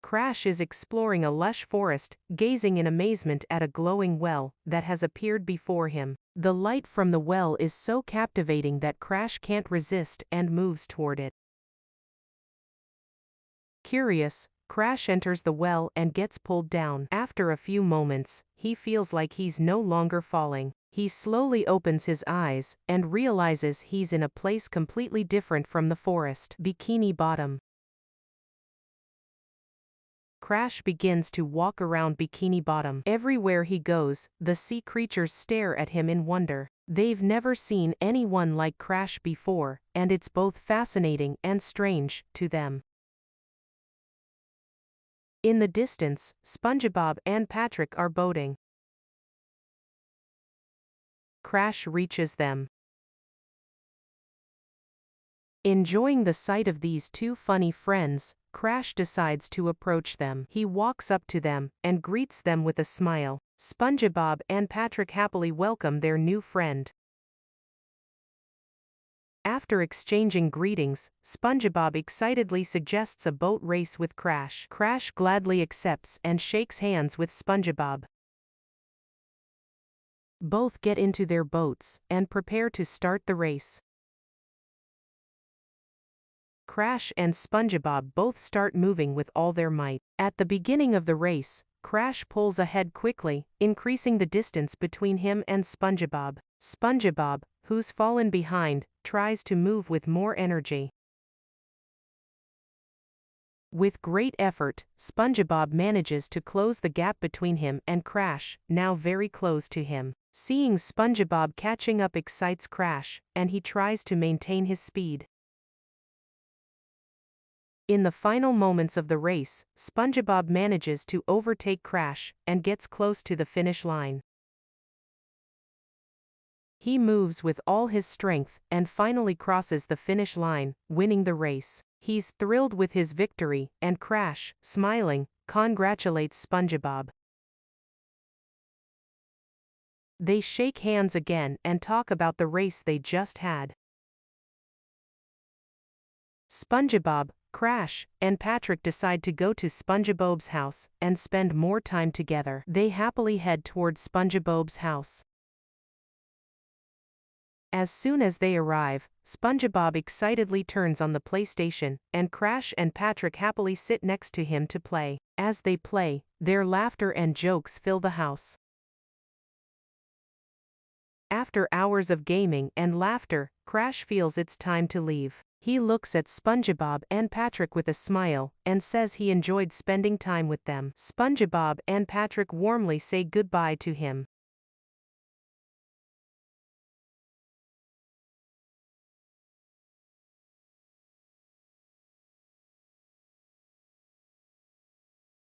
Crash is exploring a lush forest, gazing in amazement at a glowing well that has appeared before him. The light from the well is so captivating that Crash can't resist and moves toward it. Curious, Crash enters the well and gets pulled down. After a few moments, he feels like he's no longer falling. He slowly opens his eyes and realizes he's in a place completely different from the forest. Bikini Bottom. Crash begins to walk around Bikini Bottom. Everywhere he goes, the sea creatures stare at him in wonder. They've never seen anyone like Crash before, and it's both fascinating and strange to them. In the distance, SpongeBob and Patrick are boating. Crash reaches them. Enjoying the sight of these two funny friends, Crash decides to approach them. He walks up to them and greets them with a smile. SpongeBob and Patrick happily welcome their new friend. After exchanging greetings, SpongeBob excitedly suggests a boat race with Crash. Crash gladly accepts and shakes hands with SpongeBob. Both get into their boats and prepare to start the race. Crash and SpongeBob both start moving with all their might. At the beginning of the race, Crash pulls ahead quickly, increasing the distance between him and SpongeBob. SpongeBob, who's fallen behind, tries to move with more energy. With great effort, SpongeBob manages to close the gap between him and Crash, now very close to him. Seeing SpongeBob catching up excites Crash, and he tries to maintain his speed. In the final moments of the race, SpongeBob manages to overtake Crash and gets close to the finish line. He moves with all his strength and finally crosses the finish line, winning the race. He's thrilled with his victory, and Crash, smiling, congratulates SpongeBob. They shake hands again and talk about the race they just had. SpongeBob, Crash, and Patrick decide to go to SpongeBob's house and spend more time together. They happily head towards SpongeBob's house. As soon as they arrive, SpongeBob excitedly turns on the PlayStation, and Crash and Patrick happily sit next to him to play. As they play, their laughter and jokes fill the house. After hours of gaming and laughter, Crash feels it's time to leave. He looks at SpongeBob and Patrick with a smile, and says he enjoyed spending time with them. SpongeBob and Patrick warmly say goodbye to him.